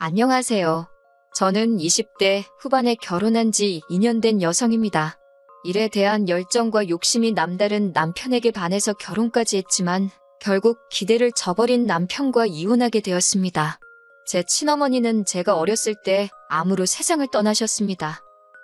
안녕하세요. 저는 20대 후반에 결혼한 지 2년 된 여성입니다. 일에 대한 열정과 욕심이 남다른 남편에게 반해서 결혼까지 했지만 결국 기대를 저버린 남편과 이혼하게 되었습니다. 제 친어머니는 제가 어렸을 때 암으로 세상을 떠나셨습니다.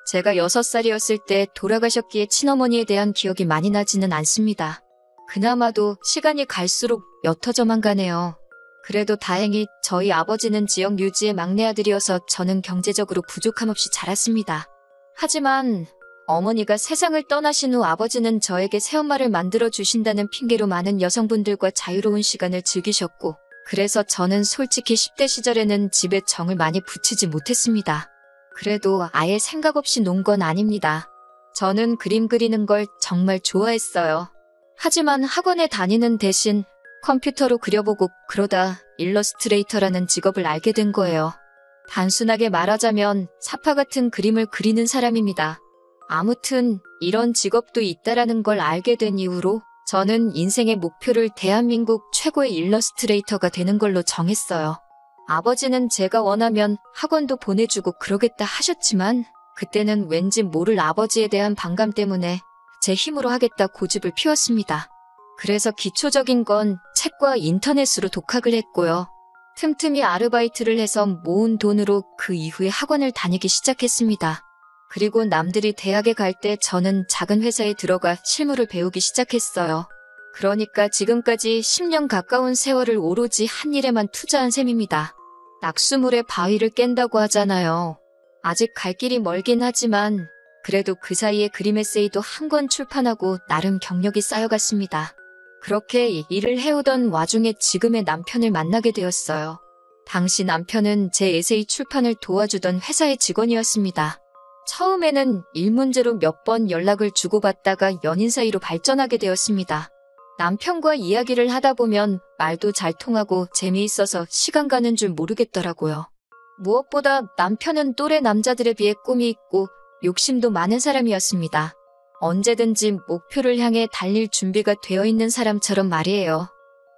제가 6살이었을 때 돌아가셨기에 친어머니에 대한 기억이 많이 나지는 않습니다. 그나마도 시간이 갈수록 옅어져만 가네요. 그래도 다행히 저희 아버지는 지역 유지의 막내 아들이어서 저는 경제적으로 부족함 없이 자랐습니다. 하지만 어머니가 세상을 떠나신 후 아버지는 저에게 새엄마를 만들어 주신다는 핑계로 많은 여성분들과 자유로운 시간을 즐기셨고, 그래서 저는 솔직히 10대 시절에는 집에 정을 많이 붙이지 못했습니다. 그래도 아예 생각 없이 논 건 아닙니다. 저는 그림 그리는 걸 정말 좋아했어요. 하지만 학원에 다니는 대신 컴퓨터로 그려보고 그러다 일러스트레이터라는 직업을 알게 된 거예요. 단순하게 말하자면 사파 같은 그림을 그리는 사람입니다. 아무튼 이런 직업도 있다라는 걸 알게 된 이후로 저는 인생의 목표를 대한민국 최고의 일러스트레이터가 되는 걸로 정했어요. 아버지는 제가 원하면 학원도 보내주고 그러겠다 하셨지만 그때는 왠지 모를 아버지에 대한 반감 때문에 제 힘으로 하겠다 고집을 피웠습니다. 그래서 기초적인 건 책과 인터넷으로 독학을 했고요. 틈틈이 아르바이트를 해서 모은 돈으로 그 이후에 학원을 다니기 시작했습니다. 그리고 남들이 대학에 갈 때 저는 작은 회사에 들어가 실무를 배우기 시작했어요. 그러니까 지금까지 10년 가까운 세월을 오로지 한 일에만 투자한 셈입니다. 낙수물에 바위를 깬다고 하잖아요. 아직 갈 길이 멀긴 하지만 그래도 그 사이에 그림 에세이도 한 권 출판하고 나름 경력이 쌓여갔습니다. 그렇게 일을 해오던 와중에 지금의 남편을 만나게 되었어요. 당시 남편은 제 에세이 출판을 도와주던 회사의 직원이었습니다. 처음에는 일 문제로 몇 번 연락을 주고받다가 연인 사이로 발전하게 되었습니다. 남편과 이야기를 하다 보면 말도 잘 통하고 재미있어서 시간 가는 줄 모르겠더라고요. 무엇보다 남편은 또래 남자들에 비해 꿈이 있고 욕심도 많은 사람이었습니다. 언제든지 목표를 향해 달릴 준비가 되어 있는 사람처럼 말이에요.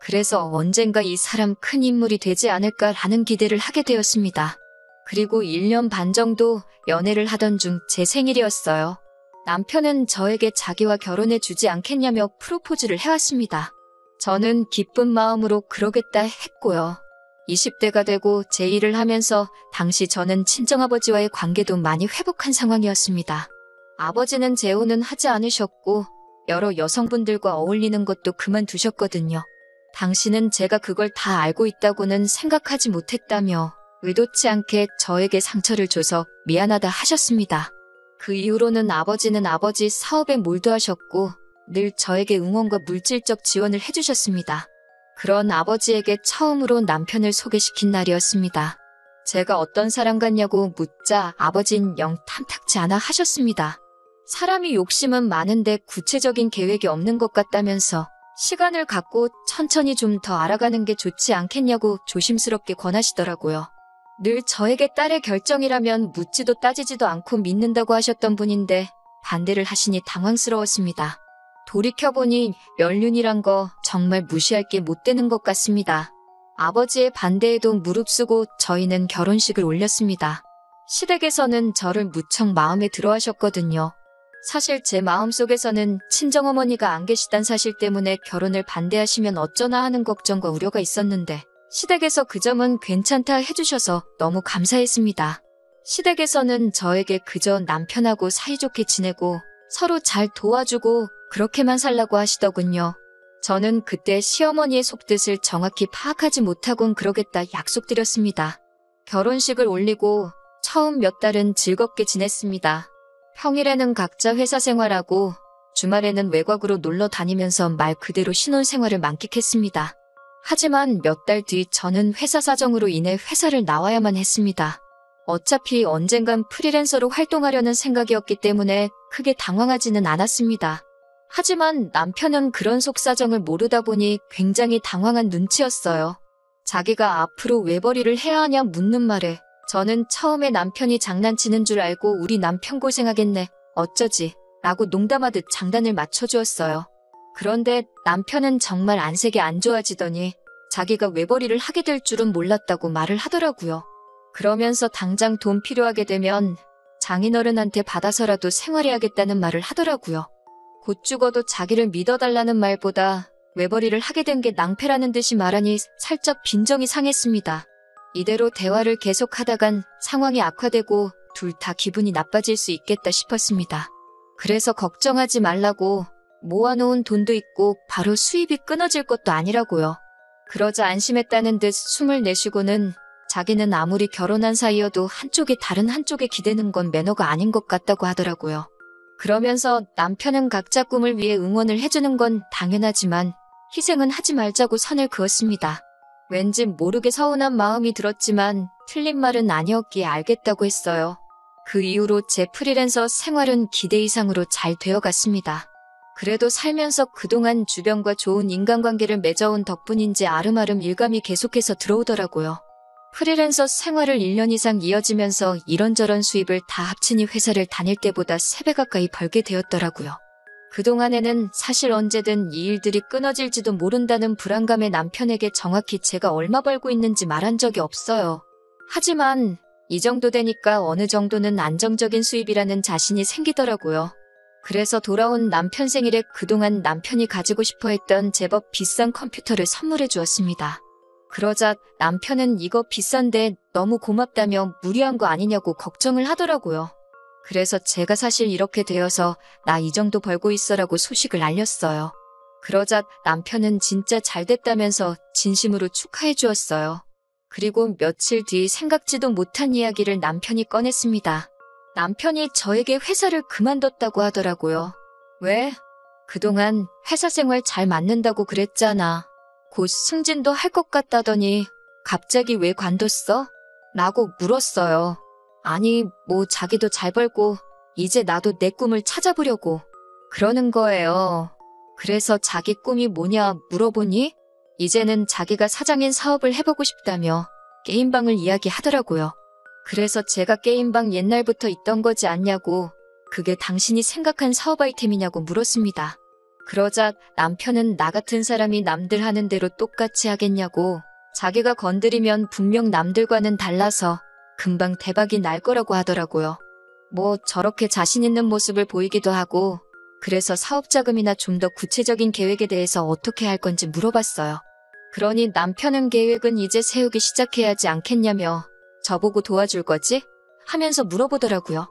그래서 언젠가 이 사람 큰 인물이 되지 않을까라는 기대를 하게 되었습니다. 그리고 1년 반 정도 연애를 하던 중 제 생일이었어요. 남편은 저에게 자기와 결혼해 주지 않겠냐며 프로포즈를 해왔습니다. 저는 기쁜 마음으로 그러겠다 했고요. 20대가 되고 제 일을 하면서 당시 저는 친정아버지와의 관계도 많이 회복한 상황이었습니다. 아버지는 재혼은 하지 않으셨고 여러 여성분들과 어울리는 것도 그만두셨거든요. 당신은 제가 그걸 다 알고 있다고는 생각하지 못했다며 의도치 않게 저에게 상처를 줘서 미안하다 하셨습니다. 그 이후로는 아버지는 아버지 사업에 몰두하셨고 늘 저에게 응원과 물질적 지원을 해주셨습니다. 그런 아버지에게 처음으로 남편을 소개시킨 날이었습니다. 제가 어떤 사람 같냐고 묻자 아버진 영 탐탁지 않아 하셨습니다. 사람이 욕심은 많은데 구체적인 계획이 없는 것 같다면서 시간을 갖고 천천히 좀 더 알아가는 게 좋지 않겠냐고 조심스럽게 권하시더라고요. 늘 저에게 딸의 결정이라면 묻지도 따지지도 않고 믿는다고 하셨던 분인데 반대를 하시니 당황스러웠습니다. 돌이켜보니 연륜이란 거 정말 무시할 게 못 되는 것 같습니다. 아버지의 반대에도 무릅쓰고 저희는 결혼식을 올렸습니다. 시댁에서는 저를 무척 마음에 들어 하셨거든요. 사실 제 마음속에서는 친정어머니가 안 계시단 사실 때문에 결혼을 반대하시면 어쩌나 하는 걱정과 우려가 있었는데 시댁에서 그 점은 괜찮다 해주셔서 너무 감사했습니다. 시댁에서는 저에게 그저 남편하고 사이좋게 지내고 서로 잘 도와주고 그렇게만 살라고 하시더군요. 저는 그때 시어머니의 속뜻을 정확히 파악하지 못하곤 그러겠다 약속드렸습니다. 결혼식을 올리고 처음 몇 달은 즐겁게 지냈습니다. 평일에는 각자 회사 생활하고 주말에는 외곽으로 놀러 다니면서 말 그대로 신혼생활을 만끽했습니다. 하지만 몇 달 뒤 저는 회사 사정으로 인해 회사를 나와야만 했습니다. 어차피 언젠간 프리랜서로 활동하려는 생각이었기 때문에 크게 당황하지는 않았습니다. 하지만 남편은 그런 속사정을 모르다 보니 굉장히 당황한 눈치였어요. 자기가 앞으로 외벌이를 해야 하냐 묻는 말에 저는 처음에 남편이 장난치는 줄 알고 우리 남편 고생하겠네, 어쩌지 라고 농담하듯 장단을 맞춰주었어요. 그런데 남편은 정말 안색이 안 좋아지더니 자기가 외벌이를 하게 될 줄은 몰랐다고 말을 하더라고요. 그러면서 당장 돈 필요하게 되면 장인어른한테 받아서라도 생활해야겠다는 말을 하더라고요. 곧 죽어도 자기를 믿어달라는 말보다 외벌이를 하게 된 게 낭패라는 듯이 말하니 살짝 빈정이 상했습니다. 이대로 대화를 계속하다간 상황이 악화되고 둘 다 기분이 나빠질 수 있겠다 싶었습니다. 그래서 걱정하지 말라고, 모아놓은 돈도 있고 바로 수입이 끊어질 것도 아니라고요. 그러자 안심했다는 듯 숨을 내쉬고는 자기는 아무리 결혼한 사이여도 한쪽이 다른 한쪽에 기대는 건 매너가 아닌 것 같다고 하더라고요. 그러면서 남편은 각자 꿈을 위해 응원을 해주는 건 당연하지만 희생은 하지 말자고 선을 그었습니다. 왠지 모르게 서운한 마음이 들었지만 틀린 말은 아니었기에 알겠다고 했어요. 그 이후로 제 프리랜서 생활은 기대 이상으로 잘 되어갔습니다. 그래도 살면서 그동안 주변과 좋은 인간관계를 맺어온 덕분인지 아름아름 일감이 계속해서 들어오더라고요. 프리랜서 생활을 1년 이상 이어지면서 이런저런 수입을 다 합치니 회사를 다닐 때보다 3배 가까이 벌게 되었더라고요. 그동안에는 사실 언제든 이 일들이 끊어질지도 모른다는 불안감에 남편에게 정확히 제가 얼마 벌고 있는지 말한 적이 없어요. 하지만 이 정도 되니까 어느 정도는 안정적인 수입이라는 자신이 생기더라고요. 그래서 돌아온 남편 생일에 그동안 남편이 가지고 싶어 했던 제법 비싼 컴퓨터를 선물해 주었습니다. 그러자 남편은 이거 비싼데 너무 고맙다며 무리한 거 아니냐고 걱정을 하더라고요. 그래서 제가 사실 이렇게 되어서 나 이 정도 벌고 있어라고 소식을 알렸어요. 그러자 남편은 진짜 잘 됐다면서 진심으로 축하해 주었어요. 그리고 며칠 뒤 생각지도 못한 이야기를 남편이 꺼냈습니다. 남편이 저에게 회사를 그만뒀다고 하더라고요. 왜? 그동안 회사 생활 잘 맞는다고 그랬잖아. 곧 승진도 할 것 같다더니 갑자기 왜 관뒀어? 라고 물었어요. 아니, 뭐 자기도 잘 벌고 이제 나도 내 꿈을 찾아보려고 그러는 거예요. 그래서 자기 꿈이 뭐냐 물어보니 이제는 자기가 사장인 사업을 해보고 싶다며 게임방을 이야기하더라고요. 그래서 제가 게임방 옛날부터 있던 거지 않냐고, 그게 당신이 생각한 사업 아이템이냐고 물었습니다. 그러자 남편은 나 같은 사람이 남들 하는 대로 똑같이 하겠냐고, 자기가 건드리면 분명 남들과는 달라서 금방 대박이 날 거라고 하더라고요. 뭐 저렇게 자신 있는 모습을 보이기도 하고, 그래서 사업 자금이나 좀 더 구체적인 계획에 대해서 어떻게 할 건지 물어봤어요. 그러니 남편은 계획은 이제 세우기 시작해야지 않겠냐며 저보고 도와줄 거지? 하면서 물어보더라고요.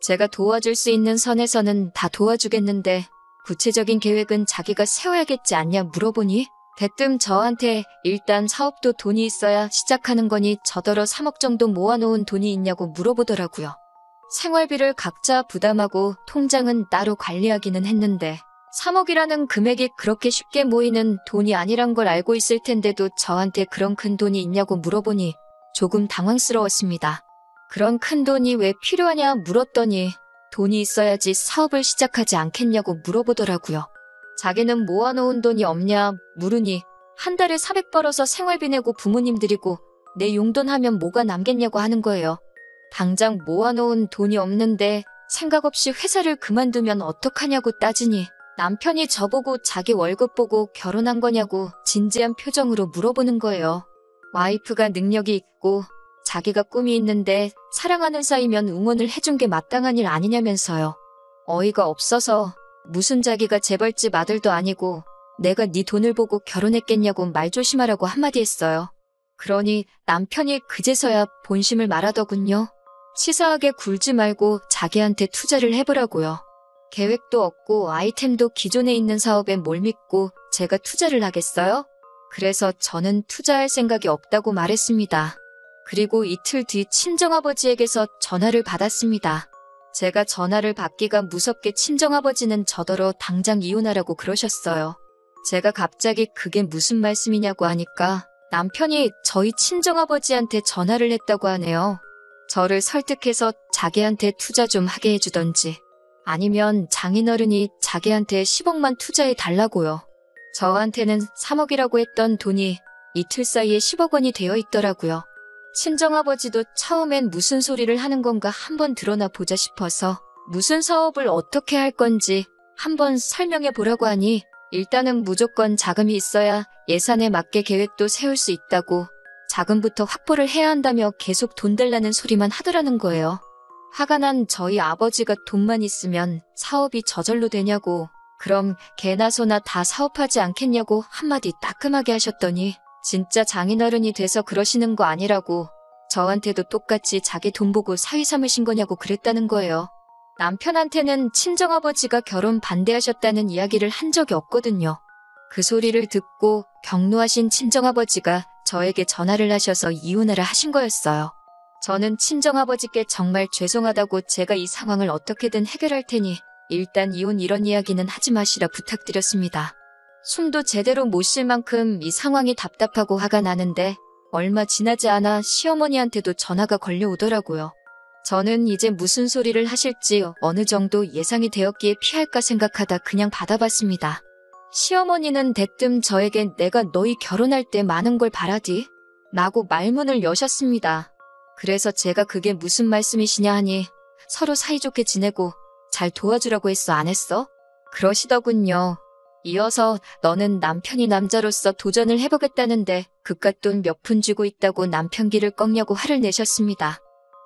제가 도와줄 수 있는 선에서는 다 도와주겠는데 구체적인 계획은 자기가 세워야겠지 않냐 물어보니 대뜸 저한테 일단 사업도 돈이 있어야 시작하는 거니 저더러 3억 정도 모아놓은 돈이 있냐고 물어보더라고요. 생활비를 각자 부담하고 통장은 따로 관리하기는 했는데 3억이라는 금액이 그렇게 쉽게 모이는 돈이 아니란 걸 알고 있을 텐데도 저한테 그런 큰 돈이 있냐고 물어보니 조금 당황스러웠습니다. 그런 큰 돈이 왜 필요하냐 물었더니 돈이 있어야지 사업을 시작하지 않겠냐고 물어보더라고요. 자기는 모아놓은 돈이 없냐 물으니 한 달에 400 벌어서 생활비 내고 부모님 드리고 내 용돈 하면 뭐가 남겠냐고 하는 거예요. 당장 모아놓은 돈이 없는데 생각 없이 회사를 그만두면 어떡하냐고 따지니 남편이 저보고 자기 월급 보고 결혼한 거냐고 진지한 표정으로 물어보는 거예요. 와이프가 능력이 있고 자기가 꿈이 있는데 사랑하는 사이면 응원을 해준 게 마땅한 일 아니냐면서요. 어이가 없어서 무슨 자기가 재벌집 아들도 아니고 내가 네 돈을 보고 결혼했겠냐고 말 조심하라고 한마디 했어요. 그러니 남편이 그제서야 본심을 말하더군요. 치사하게 굴지 말고 자기한테 투자를 해보라고요. 계획도 없고 아이템도 기존에 있는 사업에 뭘 믿고 제가 투자를 하겠어요? 그래서 저는 투자할 생각이 없다고 말했습니다. 그리고 이틀 뒤 친정아버지에게서 전화를 받았습니다. 제가 전화를 받기가 무섭게 친정아버지는 저더러 당장 이혼하라고 그러셨어요. 제가 갑자기 그게 무슨 말씀이냐고 하니까 남편이 저희 친정아버지한테 전화를 했다고 하네요. 저를 설득해서 자기한테 투자 좀 하게 해주던지 아니면 장인어른이 자기한테 10억만 투자해 달라고요. 저한테는 3억이라고 했던 돈이 이틀 사이에 10억 원이 되어 있더라고요. 친정아버지도 처음엔 무슨 소리를 하는 건가 한번 드러나 보자 싶어서 무슨 사업을 어떻게 할 건지 한번 설명해 보라고 하니 일단은 무조건 자금이 있어야 예산에 맞게 계획도 세울 수 있다고, 자금부터 확보를 해야 한다며 계속 돈 달라는 소리만 하더라는 거예요. 화가 난 저희 아버지가 돈만 있으면 사업이 저절로 되냐고, 그럼 개나 소나 다 사업하지 않겠냐고 한마디 따끔하게 하셨더니 진짜 장인어른이 돼서 그러시는 거 아니라고, 저한테도 똑같이 자기 돈 보고 사위 삼으신 거냐고 그랬다는 거예요. 남편한테는 친정아버지가 결혼 반대하셨다는 이야기를 한 적이 없거든요. 그 소리를 듣고 격노하신 친정아버지가 저에게 전화를 하셔서 이혼하라 하신 거였어요. 저는 친정아버지께 정말 죄송하다고 제가 이 상황을 어떻게든 해결할 테니 일단 이혼 이런 이야기는 하지 마시라 부탁드렸습니다. 숨도 제대로 못 쉴 만큼 이 상황이 답답하고 화가 나는데 얼마 지나지 않아 시어머니한테도 전화가 걸려오더라고요. 저는 이제 무슨 소리를 하실지 어느 정도 예상이 되었기에 피할까 생각하다 그냥 받아봤습니다. 시어머니는 대뜸 저에게 내가 너희 결혼할 때 많은 걸 바라디? 라고 말문을 여셨습니다. 그래서 제가 그게 무슨 말씀이시냐 하니 서로 사이좋게 지내고 잘 도와주라고 했어 안 했어? 그러시더군요. 이어서 너는 남편이 남자로서 도전을 해보겠다는데 그깟 돈 몇 푼 쥐고 있다고 남편 길을 꺾냐고 화를 내셨습니다.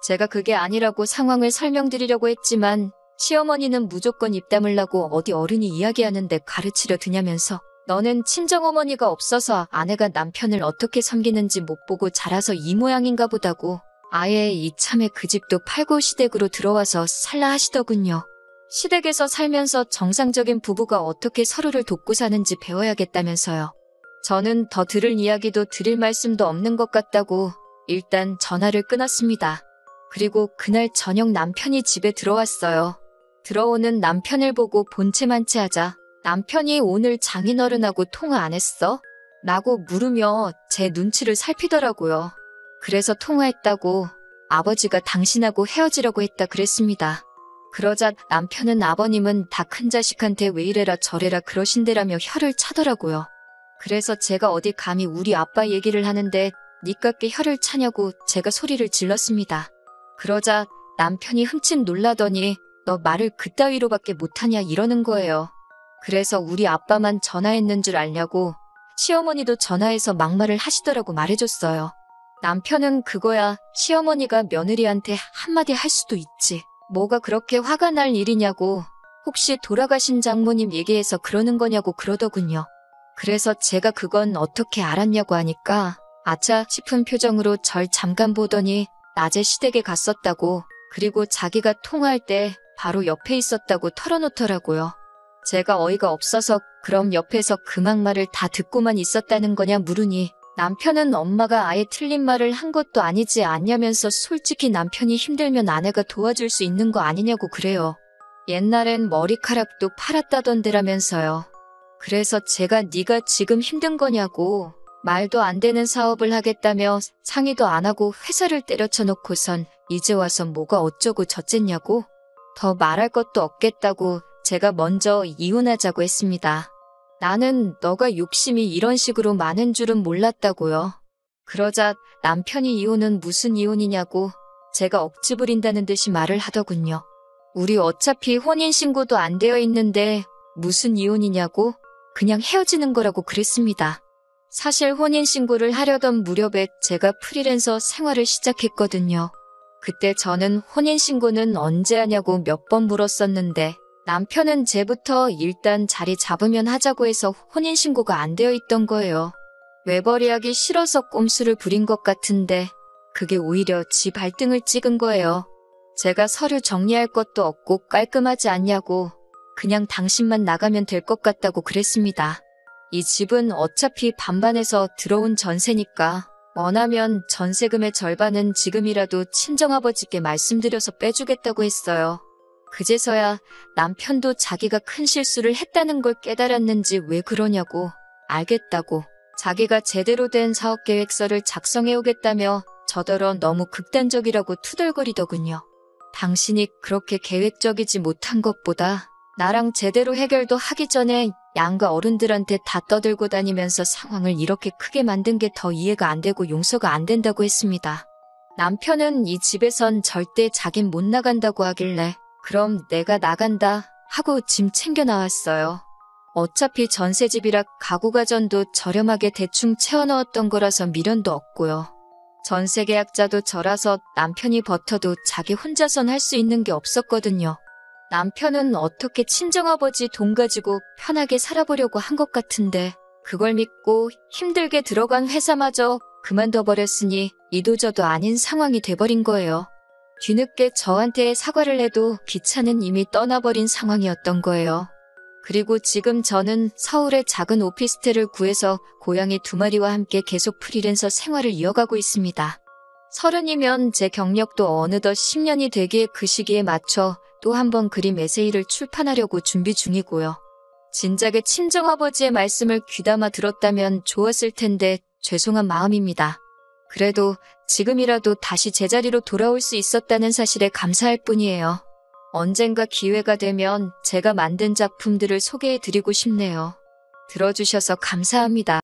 제가 그게 아니라고 상황을 설명드리려고 했지만 시어머니는 무조건 입 다물라고 어디 어른이 이야기하는데 가르치려 드냐면서 너는 친정어머니가 없어서 아내가 남편을 어떻게 섬기는지 못 보고 자라서 이 모양인가 보다고 아예 이참에 그 집도 팔고 시댁으로 들어와서 살라 하시더군요. 시댁에서 살면서 정상적인 부부가 어떻게 서로를 돕고 사는지 배워야겠다면서요. 저는 더 들을 이야기도 드릴 말씀도 없는 것 같다고 일단 전화를 끊었습니다. 그리고 그날 저녁 남편이 집에 들어왔어요. 들어오는 남편을 보고 본체만체 하자 남편이 오늘 장인어른하고 통화 안 했어? 라고 물으며 제 눈치를 살피더라고요. 그래서 통화했다고 아버지가 당신하고 헤어지려고 했다 그랬습니다. 그러자 남편은 아버님은 다 큰 자식한테 왜 이래라 저래라 그러신대라며 혀를 차더라고요. 그래서 제가 어디 감히 우리 아빠 얘기를 하는데 니깎게 혀를 차냐고 제가 소리를 질렀습니다. 그러자 남편이 흠칫 놀라더니 너 말을 그따위로밖에 못하냐 이러는 거예요. 그래서 우리 아빠만 전화했는 줄 알냐고 시어머니도 전화해서 막말을 하시더라고 말해줬어요. 남편은 그거야 시어머니가 며느리한테 한마디 할 수도 있지. 뭐가 그렇게 화가 날 일이냐고 혹시 돌아가신 장모님 얘기해서 그러는 거냐고 그러더군요. 그래서 제가 그건 어떻게 알았냐고 하니까 아차 싶은 표정으로 절 잠깐 보더니 낮에 시댁에 갔었다고 그리고 자기가 통화할 때 바로 옆에 있었다고 털어놓더라고요. 제가 어이가 없어서 그럼 옆에서 그 막말을 다 듣고만 있었다는 거냐 물으니 남편은 엄마가 아예 틀린 말을 한 것도 아니지 않냐면서 솔직히 남편이 힘들면 아내가 도와줄 수 있는 거 아니냐고 그래요. 옛날엔 머리카락도 팔았다던데라면서요. 그래서 제가 네가 지금 힘든 거냐고 말도 안 되는 사업을 하겠다며 상의도 안 하고 회사를 때려쳐놓고선 이제 와서 뭐가 어쩌고 저쨌냐고 더 말할 것도 없겠다고 제가 먼저 이혼하자고 했습니다. 나는 너가 욕심이 이런 식으로 많은 줄은 몰랐다고요. 그러자 남편이 이혼은 무슨 이혼이냐고 제가 억지 부린다는 듯이 말을 하더군요. 우리 어차피 혼인신고도 안 되어 있는데 무슨 이혼이냐고 그냥 헤어지는 거라고 그랬습니다. 사실 혼인신고를 하려던 무렵에 제가 프리랜서 생활을 시작했거든요. 그때 저는 혼인신고는 언제 하냐고 몇 번 물었었는데 남편은 제부터 일단 자리 잡으면 하자고 해서 혼인신고가 안 되어 있던 거예요. 외벌이하기 싫어서 꼼수를 부린 것 같은데 그게 오히려 지 발등을 찍은 거예요. 제가 서류 정리할 것도 없고 깔끔하지 않냐고 그냥 당신만 나가면 될 것 같다고 그랬습니다. 이 집은 어차피 반반해서 들어온 전세니까 원하면 전세금의 절반은 지금이라도 친정아버지께 말씀드려서 빼주겠다고 했어요. 그제서야 남편도 자기가 큰 실수를 했다는 걸 깨달았는지 왜 그러냐고 알겠다고 자기가 제대로 된 사업계획서를 작성해오겠다며 저더러 너무 극단적이라고 투덜거리더군요. 당신이 그렇게 계획적이지 못한 것보다 나랑 제대로 해결도 하기 전에 양가 어른들한테 다 떠들고 다니면서 상황을 이렇게 크게 만든 게 더 이해가 안 되고 용서가 안 된다고 했습니다. 남편은 이 집에선 절대 자긴 못 나간다고 하길래 그럼 내가 나간다 하고 짐 챙겨 나왔어요. 어차피 전세집이라 가구가 전도 저렴하게 대충 채워넣었던 거라서 미련도 없고요. 전세 계약자도 저라서 남편이 버텨도 자기 혼자선 할 수 있는 게 없었거든요. 남편은 어떻게 친정아버지 돈 가지고 편하게 살아보려고 한 것 같은데 그걸 믿고 힘들게 들어간 회사마저 그만둬버렸으니 이도저도 아닌 상황이 돼버린 거예요. 뒤늦게 저한테 사과를 해도 기차는 이미 떠나버린 상황이었던 거예요. 그리고 지금 저는 서울에 작은 오피스텔을 구해서 고양이 2마리와 함께 계속 프리랜서 생활을 이어가고 있습니다. 30이면 제 경력도 어느덧 10년이 되기에 그 시기에 맞춰 또 한 번 그림 에세이를 출판하려고 준비 중이고요. 진작에 친정아버지의 말씀을 귀담아 들었다면 좋았을 텐데 죄송한 마음입니다. 그래도 지금이라도 다시 제자리로 돌아올 수 있었다는 사실에 감사할 뿐이에요. 언젠가 기회가 되면 제가 만든 작품들을 소개해드리고 싶네요. 들어주셔서 감사합니다.